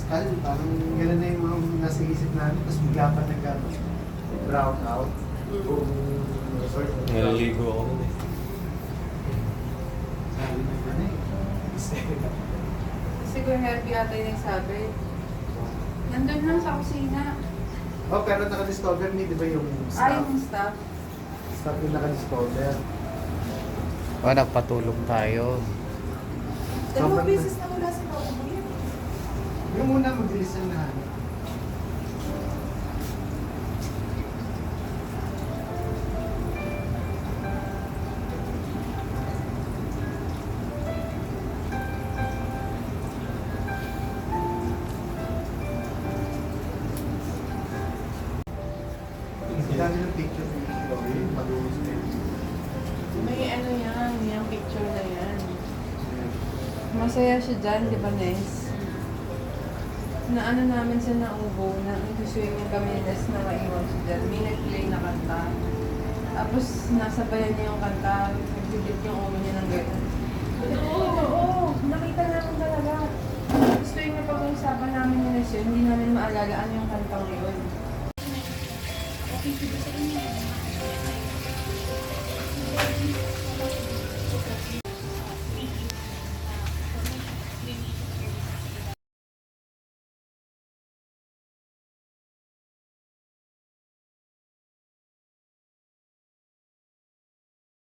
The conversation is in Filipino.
pascal, parang gano'n na yung mga nasa isip namin, tapos bigla pa brown out. Buong resort. Naliligo ako nun eh. Sabi na ano eh. Kasi Kuya Herbie ata yung nagsabi. Nandun lang sa kusina. Oh, pero naka-discover ni, di ba yung Ay, staff? yung staff. Staff yung naka-discover. Oh, nagpatulong tayo. Dalawang beses na wala sa loob mo yun. Yung muna mabilis ang lahat. Ang dami ng picture ni Chloe, malulis na yun. May ano yan, yung picture na yan. Masaya siya dyan, di ba, Nes? Na ano namin siya na ubo, na nag-swing yung kami ni Nes na maiwan siya dyan. May nag-play na kanta. Tapos nasabayan niya yung kanta, nagbibit yung ulo niya ng gano'n. Oo, nakita namin talaga. Tapos tuwing na pag-uusapan namin ni Nes yun, hindi namin maalala ano yung kantang yun. Okay, sige sa inyo.